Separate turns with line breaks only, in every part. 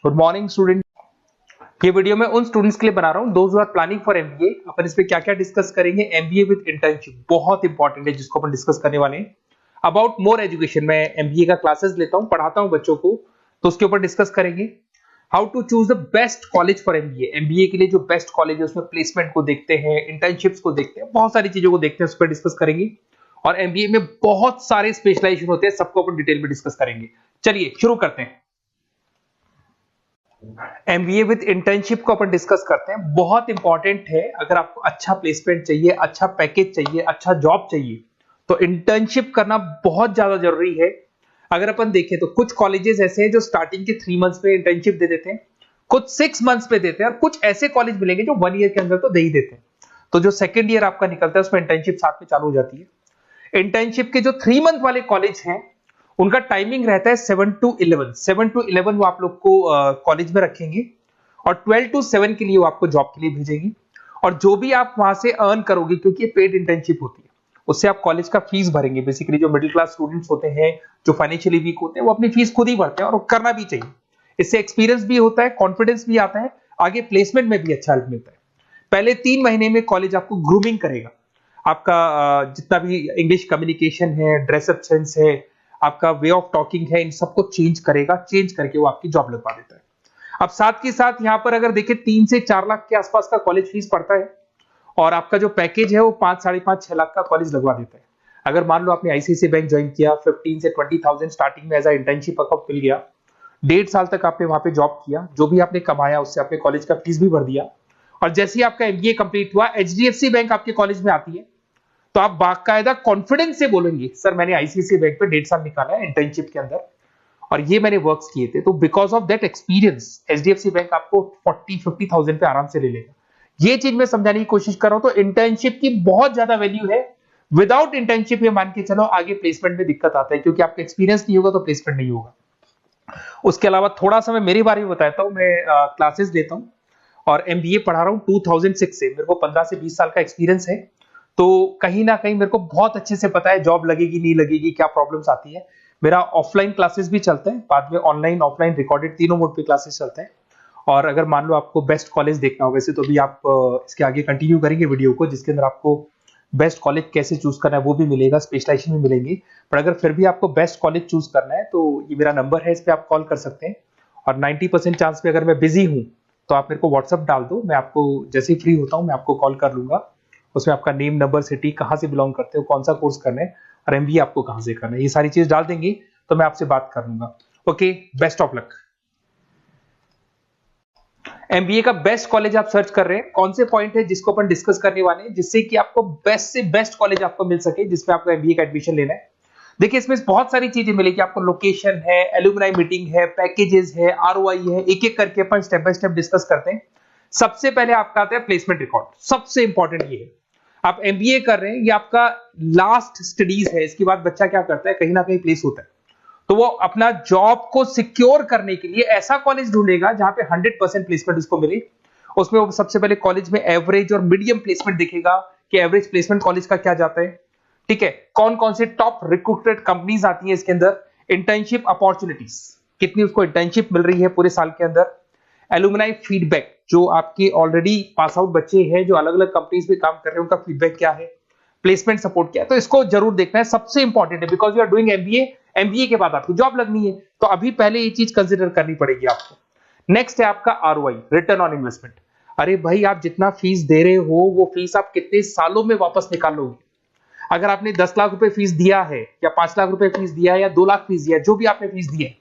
Good morning student. ये video मैं उन स्टूडेंट्स के लिए बना रहा हूं those who are planning for MBA. अपन इस पे क्या क्या डिस्कस करेंगे। एमबीए विद इंटर्नशिप बहुत इंपॉर्टेंट है जिसको अपन डिस्कस करने वाले हैं। अबाउट मोर एजुकेशन, मैं एमबीए का क्लासेस लेता हूं, पढ़ाता हूं बच्चों को, तो उसके ऊपर डिस्कस करेंगे। How to choose the best college for MBA. MBA के लिए जो बेस्ट कॉलेज है उसमें प्लेसमेंट को देखते हैं, इंटर्नशिप्स को देखते हैं, बहुत सारी चीजों को देखते हैं, उस पर डिस्कस करेंगे। और एमबीए में बहुत सारे स्पेशलाइजेशन होते हैं, सबको अपन डिटेल में डिस्कस करेंगे। चलिए शुरू करते हैं। एमबीए विद इंटर्नशिप को अपन डिस्कस करते हैं। बहुत इंपॉर्टेंट है। अगर आपको अच्छा प्लेसमेंट चाहिए, अच्छा पैकेज चाहिए, अच्छा जॉब चाहिए, तो इंटर्नशिप करना बहुत ज्यादा जरूरी है। अगर अपन देखें तो कुछ कॉलेजेस ऐसे हैं जो स्टार्टिंग के 3 मंथ्स में इंटर्नशिप दे देते हैं, कुछ 6 मंथ्स पे देते हैं, और कुछ ऐसे कॉलेज मिलेंगे जो 1 ईयर के अंदर तो दे ही देते हैं। तो जो सेकेंड ईयर आपका निकलता है उसमें इंटर्नशिप साथ में चालू हो जाती है। इंटर्नशिप के जो 3 मंथ वाले कॉलेज हैं उनका टाइमिंग रहता है 7 to 11 वो आप लोग को कॉलेज में रखेंगे, और 12 to 7 के लिए वो आपको जॉब के लिए भेजेंगे। और जो भी आप वहां से अर्न करोगे, क्योंकि ये पेड इंटर्नशिप होती है, उससे आप कॉलेज का फीस भरेंगे। बेसिकली जो मिडिल क्लास स्टूडेंट्स होते हैं, जो फाइनेंशियली वीक होते हैं, वो अपनी फीस खुद ही भरते हैं, और वो करना भी चाहिए। इससे एक्सपीरियंस भी होता है, कॉन्फिडेंस भी आता है, आगे प्लेसमेंट में भी अच्छा हेल्प मिलता है। पहले 3 महीने में कॉलेज आपको ग्रूमिंग करेगा। आपका जितना भी इंग्लिश कम्युनिकेशन है, ड्रेसअप सेंस है, आपका वे ऑफ टॉकिंग है, इन सबको चेंज करेगा। चेंज करके वो आपकी जॉब लगवा देता है। अब साथ के साथ यहाँ पर अगर देखें 3 से 4 लाख के आसपास का कॉलेज फीस पड़ता है, और आपका जो पैकेज है वो 5, 5.5, 6 लाख का कॉलेज लगवा देता है। अगर मान लो आपने आईसीआईसीआई बैंक ज्वाइन किया, 15 से 20,000 स्टार्टिंग में एज अ इंटर्नशिप अकाउंट मिल गया, 1.5 साल तक आपने वहां पे जॉब किया, जो भी आपने कमाया उससे आपने कॉलेज का फीस भी भर दिया, और जैसे ही आपका एमबीए कंप्लीट हुआ, एचडीएफसी बैंक आपके कॉलेज में आती है, तो आप बाकायदा कॉन्फिडेंस से बोलेंगे सर मैंने आईसीआईसीआई बैंक पे 1.5 साल निकाला है इंटर्नशिप के अंदर, और ये मैंने वर्क्स किए थे, तो because of that experience HDFC bank आपको 40-50,000 पे आराम से ले लेगा। ये चीज मैं समझाने की कोशिश कर रहा हूं। तो इंटर्नशिप की बहुत ज्यादा वैल्यू है। विदाउट इंटर्नशिप ये मान के चलो आगे प्लेसमेंट में दिक्कत आता है, क्योंकि आपका एक्सपीरियंस नहीं होगा तो प्लेसमेंट नहीं होगा। उसके अलावा थोड़ा सा मैं मेरे बारे में बताता हूं। मैं क्लासेस देता हूं और एमबीए पढ़ा रहा हूं 2006 से। मेरे को 15 से 20 साल का एक्सपीरियंस है, तो कहीं ना कहीं मेरे को बहुत अच्छे से पता है जॉब लगेगी नहीं लगेगी, क्या प्रॉब्लम्स आती है। मेरा ऑफलाइन क्लासेस भी चलते हैं, बाद में ऑनलाइन ऑफलाइन रिकॉर्डेड तीनों मोड पे क्लासेस चलते हैं। और अगर मान लो आपको बेस्ट कॉलेज देखना हो, वैसे तो भी आप इसके आगे कंटिन्यू करेंगे वीडियो को, जिसके अंदर आपको बेस्ट कॉलेज कैसे चूज करना है वो भी मिलेगा, स्पेशलाइजेशन भी मिलेंगे। पर अगर फिर भी आपको बेस्ट कॉलेज चूज करना है तो ये मेरा नंबर है, इस पर आप कॉल कर सकते हैं। और 90% चांस पे अगर मैं बिजी हूँ तो आप मेरे को व्हाट्सअप डाल दो, मैं आपको जैसे ही फ्री होता हूँ मैं आपको कॉल कर लूंगा। उसमें आपका नेम, नंबर, सिटी, कहाँ से बिलोंग करते हो, कौन सा कोर्स करना है, और एमबीए आपको कहाँ से करना है, ये सारी चीज डाल देंगे तो मैं आपसे बात कर लूंगा। Okay, best of luck. MBA का बेस्ट कॉलेज आप सर्च कर रहे हैं, कौन से पॉइंट है जिसको अपन डिस्कस करने वाले हैं, जिससे कि आपको बेस्ट से बेस्ट कॉलेज आपको मिल सके जिसमें आपको एमबीए का एडमिशन लेना है। देखिए इसमें बहुत सारी चीजें मिलेगी आपको। लोकेशन है, एलुमनाई मीटिंग है, पैकेजेस है, आरओआई है, एक एक करके अपन स्टेप बाय स्टेप डिस्कस करते हैं। सबसे पहले आपका आता है प्लेसमेंट रिकॉर्ड। सबसे इंपॉर्टेंट ये है, आप एमबीए कर रहे हैं, ये आपका लास्ट स्टडीज है। इसके बाद बच्चा क्या करता है, कहीं ना कहीं प्लेस होता है, तो वो अपना जॉब को सिक्योर करने के लिए ऐसा कॉलेज ढूंढेगा जहां पे 100% प्लेसमेंट उसको मिले। उसमें वो सबसे पहले कॉलेज में एवरेज और मीडियम प्लेसमेंट देखेगा कि एवरेज प्लेसमेंट कॉलेज का क्या जाता है, ठीक है। कौन कौन से टॉप रिक्रूटेड कंपनीज आती हैं इसके अंदर, इंटर्नशिप अपॉर्चुनिटीज कितनी उसको इंटर्नशिप मिल रही है पूरे साल के अंदर, एलुमनाई फीडबैक, जो आपके ऑलरेडी पास आउट बच्चे हैं जो अलग अलग कंपनीज में काम कर रहे हैं उनका फीडबैक क्या है, प्लेसमेंट सपोर्ट क्या है। तो इसको जरूर देखना है, सबसे इंपॉर्टेंट है, because you are doing MBA. MBA के बाद आपकी जॉब लगनी है, तो अभी पहले ये चीज कंसिडर करनी पड़ेगी आपको। नेक्स्ट है आपका आरओआई, रिटर्न ऑन इन्वेस्टमेंट। अरे भाई, आप जितना फीस दे रहे हो वो फीस आप कितने सालों में वापस निकालोगे। अगर आपने 10 लाख रुपए फीस दिया है, या 5 लाख रुपए फीस दिया है, या 2 लाख फीस दिया है, जो भी आपने फीस दी है,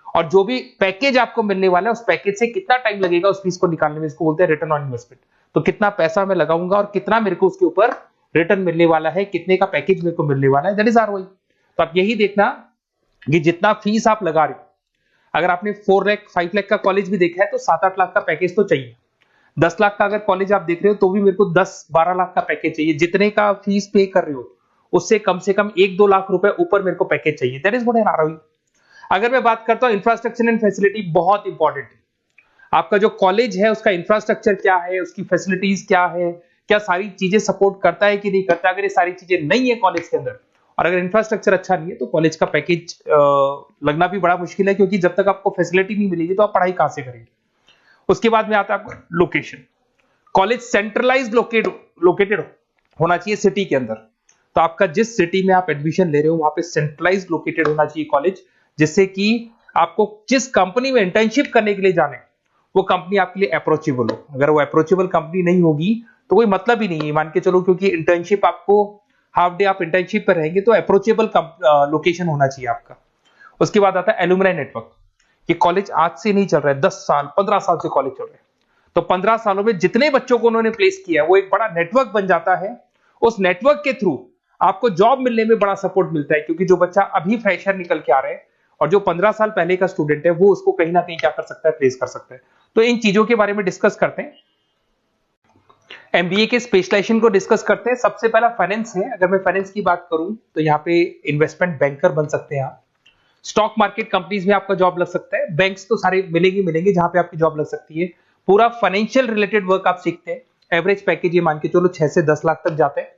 और जो भी पैकेज आपको मिलने वाला है उस पैकेज से कितना टाइम लगेगा उस फीस को निकालने में, इसको बोलते हैं रिटर्न ऑन इन्वेस्टमेंट। तो कितना पैसा मैं लगाऊंगा और कितना मेरे को उसके ऊपर रिटर्न मिलने वाला है, कितने का पैकेज मेरे को मिलने वाला है, दैट इज आरओआई। तो आप यही देखना कि जितना फीस आप लगा रहे हो, अगर आपने 4 लाख 5 लाख का कॉलेज भी देखा है तो 7-8 लाख का पैकेज तो चाहिए। 10 लाख का अगर कॉलेज आप देख रहे हो तो भी मेरे को 10-12 लाख का पैकेज चाहिए। जितने का फीस पे कर रहे हो उससे कम से कम 1-2 लाख रुपए ऊपर मेरे को पैकेज चाहिए, that is what an ROI. अगर मैं बात करता हूं इंफ्रास्ट्रक्चर एंड फैसिलिटी, बहुत इंपॉर्टेंट है। आपका जो कॉलेज है उसका इंफ्रास्ट्रक्चर क्या है, उसकी फैसिलिटीज क्या है, क्या सारी चीजें सपोर्ट करता है कि नहीं करता। अगर ये सारी चीजें नहीं है कॉलेज के अंदर और अगर इंफ्रास्ट्रक्चर अच्छा नहीं है तो कॉलेज का पैकेज लगना भी बड़ा मुश्किल है, क्योंकि जब तक आपको फैसिलिटी नहीं मिलेगी तो आप पढ़ाई कहां से करेंगे। उसके बाद में आता है आपका लोकेशन। कॉलेज सेंट्रलाइज लोकेटेड होना चाहिए सिटी के अंदर। तो आपका जिस सिटी में आप एडमिशन ले रहे हो वहां पे सेंट्रलाइज लोकेटेड होना चाहिए कॉलेज, जिससे कि आपको जिस कंपनी में इंटर्नशिप करने के लिए जाने वो कंपनी आपके लिए अप्रोचेबल हो। अगर वो अप्रोचेबल कंपनी नहीं होगी तो कोई मतलब ही नहीं है, मान के चलो, क्योंकि इंटर्नशिप आपको हाफ डे आप इंटर्नशिप पर रहेंगे, तो अप्रोचेबल लोकेशन होना चाहिए आपका। उसके बाद आता है एलुमनाई नेटवर्क। ये कॉलेज आज से नहीं चल रहा है, 10 साल 15 साल से कॉलेज चल रहा है। तो 15 सालों में जितने बच्चों को उन्होंने प्लेस किया है वो एक बड़ा नेटवर्क बन जाता है। उस नेटवर्क के थ्रू आपको जॉब मिलने में बड़ा सपोर्ट मिलता है, क्योंकि जो बच्चा अभी फ्रेशर निकल के आ रहे हैं और जो 15 साल पहले का स्टूडेंट है वो उसको कहीं ना कहीं क्या कर सकता है, प्लेस कर सकता है। तो इन चीजों के बारे में डिस्कस करते हैं। एमबीए के स्पेशलाइजेशन को डिस्कस करते हैं। सबसे पहला फाइनेंस है। अगर मैं फाइनेंस की बात करूं तो यहाँ पे इन्वेस्टमेंट बैंकर बन सकते हैं आप। स्टॉक मार्केट कंपनीज में आपका जॉब लग सकता है। बैंक्स तो सारे मिलेंगे जहां पे आपकी जॉब लग सकती है। पूरा फाइनेंशियल रिलेटेड वर्क आप सीखते हैं। एवरेज पैकेज ये मान के चलो 6 से 10 लाख तक जाते हैं,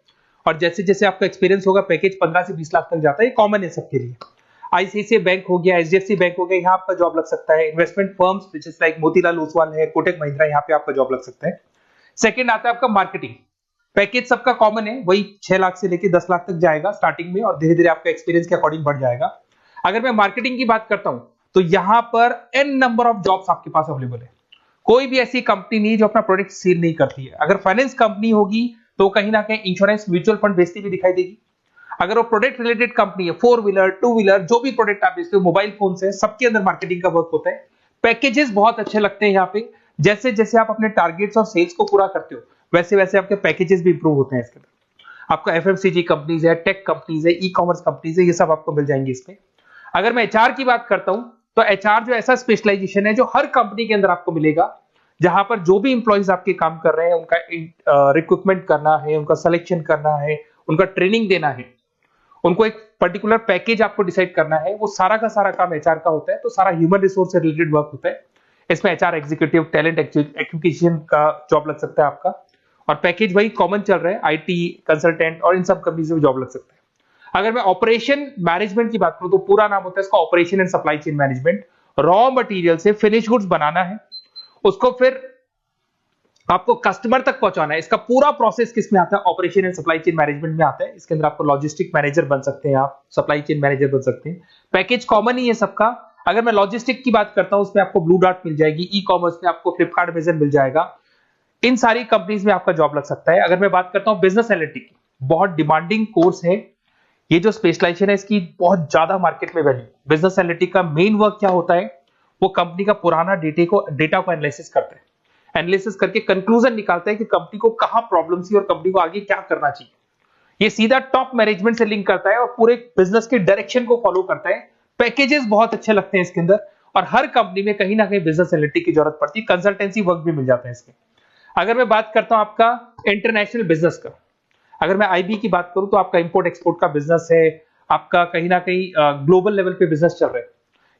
और जैसे जैसे आपका एक्सपीरियंस होगा पैकेज 15 से 20 लाख तक जाता है। ये कॉमन है सबके लिए। आईसीआईसीआई बैंक हो गया, एचडीएफसी बैंक हो गया, यहाँ आपका जॉब लग सकता है। Investment firms which is like Motilal Oswal है, कोटक महिंद्रा, यहाँ पे आपका जॉब लग सकता है। सेकंड आता है आपका मार्केटिंग। पैकेज सबका कॉमन है, वही 6 लाख से लेकर 10 लाख तक जाएगा स्टार्टिंग में, और धीरे धीरे आपका एक्सपीरियंस के अकॉर्डिंग बढ़ जाएगा। अगर मैं मार्केटिंग की बात करता हूं तो यहां पर एन नंबर ऑफ जॉब्स आपके पास अवेलेबल है। कोई भी ऐसी कंपनी नहीं जो अपना प्रोडक्ट सेल नहीं करती है। अगर फाइनेंस कंपनी होगी तो कहीं ना कहीं इंश्योरेंस म्यूचुअल फंड बेचती भी दिखाई देगी। अगर वो प्रोडक्ट रिलेटेड कंपनी है, 4 व्हीलर 2 व्हीलर जो भी प्रोडक्ट आप बेचते हो, मोबाइल फोन से, सबके अंदर मार्केटिंग का वर्क होता है। पैकेजेस बहुत अच्छे लगते हैं यहाँ पे। जैसे जैसे आप अपने टारगेट्स और सेल्स को पूरा करते हो वैसे वैसे आपके पैकेजेस भी इंप्रूव होते हैं इसके अंदर। आपका एफएमसीजी कंपनीज है, टेक कंपनीज है, ई कॉमर्स कंपनीज है, ये सब आपको मिल जाएंगे इसमें। अगर मैं एचआर की बात करता हूं तो एचआर जो ऐसा स्पेशलाइजेशन है जो हर कंपनी के अंदर आपको मिलेगा, जहां पर जो भी इंप्लॉइज आपके काम कर रहे हैं उनका रिक्रूटमेंट करना है, उनका सिलेक्शन करना है, उनका ट्रेनिंग देना है, उनको एक पर्टिकुलर पैकेज आपको डिसाइड करना है, वो सारा का सारा काम एचआर का होता है। तो सारा ह्यूमन रिसोर्स से रिलेटेड वर्क होता है। इसमें एचआर एग्जीक्यूटिव, टैलेंट एक्विजिशन का जॉब लग सकता है आपका, और पैकेज वही कॉमन चल रहा है, आईटी कंसल्टेंट और इन सब कंपनीज में जॉब लग सकता है। अगर मैं ऑपरेशन मैनेजमेंट की बात करूं तो पूरा नाम होता है इसका operation and supply chain management. Raw material से फिनिश गुड्स बनाना है, उसको फिर आपको कस्टमर तक पहुंचाना है। इसका पूरा प्रोसेस किस में आता है, operation and supply chain management में आता है। इसके अंदर आपको लॉजिस्टिक मैनेजर बन सकते हैं, आप सप्लाई चेन मैनेजर बन सकते हैं। पैकेज कॉमन ही है सबका। अगर मैं लॉजिस्टिक की बात करता हूं उसमें आपको ब्लू डॉट मिल जाएगी, ई कॉमर्स में आपको फ्लिपकार्ट अमेज़न मिल जाएगा। इन सारी कंपनीज में आपका जॉब लग सकता है। अगर मैं बात करता हूं बिजनेस एनालिटिक की, बहुत डिमांडिंग कोर्स है ये जो स्पेशलाइजेशन है, इसकी बहुत ज्यादा मार्केट में वैल्यू। बिजनेस एनालिटिक का मेन वर्क क्या होता है, वो कंपनी का पुराना डेटा को एनालिसिस करता है। एनालिसिस करके कंक्लूजन निकालता है कि कंपनी को कहां प्रॉब्लम थी और कंपनी को आगे क्या करना चाहिए। ये सीधा टॉप मैनेजमेंट से लिंक करता है और पूरे बिजनेस के डायरेक्शन को फॉलो करता है। पैकेजेस बहुत अच्छे लगते हैं इसके अंदर, और हर कंपनी में कहीं ना कहीं बिजनेस एनालिटिक की जरूरत पड़ती है। कंसल्टेंसी वर्क भी मिल जाता है इसमें। अगर मैं बात करता हूं आपका इंटरनेशनल बिजनेस का, अगर मैं आईबी की बात करूं तो आपका इंपोर्ट एक्सपोर्ट का बिजनेस है, आपका कहीं ना कहीं ग्लोबल लेवल पे बिजनेस चल रहा है,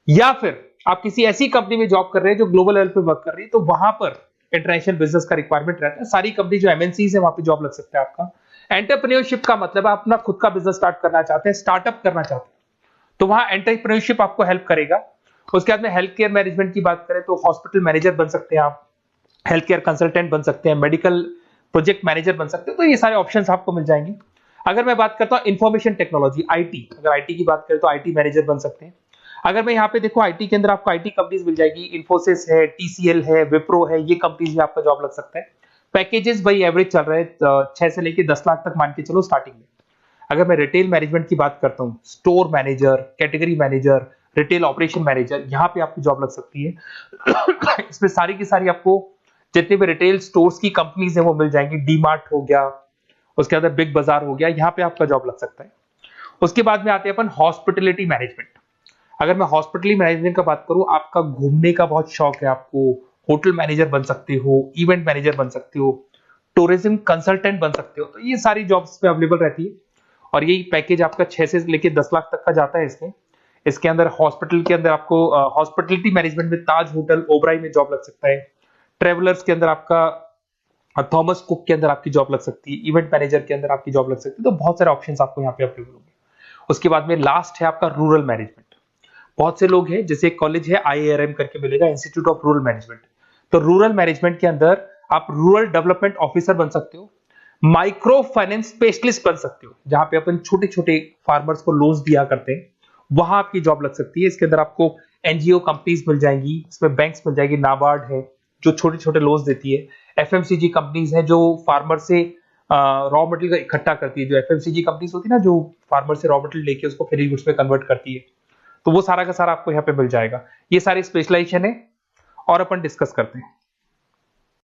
या फिर आप किसी ऐसी कंपनी में जॉब कर रहे हैं जो ग्लोबल लेवल पे वर्क कर रही है, तो वहां पर इंटरनेशनल बिजनेस का रिक्वायरमेंट रहता है। सारी कंपनी जो एमएनसीज है वहां पे जॉब लग सकता है आपका। एंटरप्रेन्योरशिप का मतलब आप अपना खुद का बिजनेस स्टार्ट करना चाहते हैं, स्टार्टअप करना चाहते हैं, तो वहां एंटरप्रेन्योरशिप आपको हेल्प करेगा। उसके बाद में हेल्थ केयर मैनेजमेंट की बात करें तो हॉस्पिटल मैनेजर बन सकते हैं आप, हेल्थ केयर कंसल्टेंट बन सकते हैं, मेडिकल प्रोजेक्ट मैनेजर बन सकते हैं। तो ये सारे ऑप्शंस आपको मिल जाएंगे। अगर मैं बात करता हूं इंफॉर्मेशन टेक्नोलॉजी, आईटी, अगर आईटी की बात करें तो आईटी मैनेजर बन सकते हैं। अगर मैं यहाँ पे देखो आईटी के अंदर आपको आईटी कंपनीज मिल जाएगी, इन्फोसिस है, टीसीएल है, विप्रो है, ये कंपनीज में आपका जॉब लग सकता है। पैकेजेस भाई एवरेज चल रहे हैं 6 से लेके 10 लाख तक मान के चलो स्टार्टिंग में। अगर मैं रिटेल मैनेजमेंट की बात करता हूँ, store manager, category manager, retail operation manager, यहाँ पे आपकी जॉब लग सकती है। इसमें सारी की सारी आपको जितने भी रिटेल स्टोर्स की कंपनीज है वो मिल जाएंगी। डीमार्ट हो गया, उसके बाद बिग बाजार हो गया, यहाँ पे आपका जॉब लग सकता है। उसके बाद में आते हैं अपन हॉस्पिटलिटी मैनेजमेंट। अगर मैं हॉस्पिटलिटी मैनेजमेंट का बात करूं, आपका घूमने का बहुत शौक है, आपको होटल मैनेजर बन सकते हो, इवेंट मैनेजर बन सकते हो, टूरिज्म कंसल्टेंट बन सकते हो, तो ये सारी जॉब्स पे अवेलेबल रहती है। और यही पैकेज आपका 6 से लेके 10 लाख तक का जाता है इसमें। इसके अंदर हॉस्पिटल के अंदर आपको हॉस्पिटलिटी मैनेजमेंट में ताज होटल, ओबराई में जॉब लग सकता है। ट्रेवलर्स के अंदर आपका थॉमस कुक के अंदर आपकी जॉब लग सकती है, इवेंट मैनेजर के अंदर आपकी जॉब लग सकती है। तो बहुत सारे ऑप्शंस आपको यहाँ पे अवेलेबल होंगे। उसके बाद में लास्ट है आपका रूरल मैनेजमेंट। बहुत से लोग हैं, जैसे एक कॉलेज है IIRM करके मिलेगा, इंस्टीट्यूट ऑफ रूरल मैनेजमेंट। तो रूरल मैनेजमेंट के अंदर आप रूरल डेवलपमेंट ऑफिसर बन सकते हो, माइक्रो फाइनेंस स्पेशलिस्ट बन सकते हो, जहां पे अपन छोटे छोटे फार्मर्स को लोन्स दिया करते हैं, वहां आपकी जॉब लग सकती है। इसके अंदर आपको एनजीओ कंपनीज मिल जाएंगी, इसमें बैंक्स मिल जाएगी, नाबार्ड है जो छोटे छोटे लोन्स देती है, एफएमसीजी कंपनीज है जो फार्मर से रॉ मटेरियल का इकट्ठा करती है, जो एफएमसीजी कंपनीज होती है ना, जो फार्मर से रॉ मटेरियल लेके उसको फिनिश गुड्स में कन्वर्ट करती है, तो वो सारा का सारा आपको यहाँ पे मिल जाएगा। ये सारी स्पेशलाइजेशन है और अपन डिस्कस करते हैं।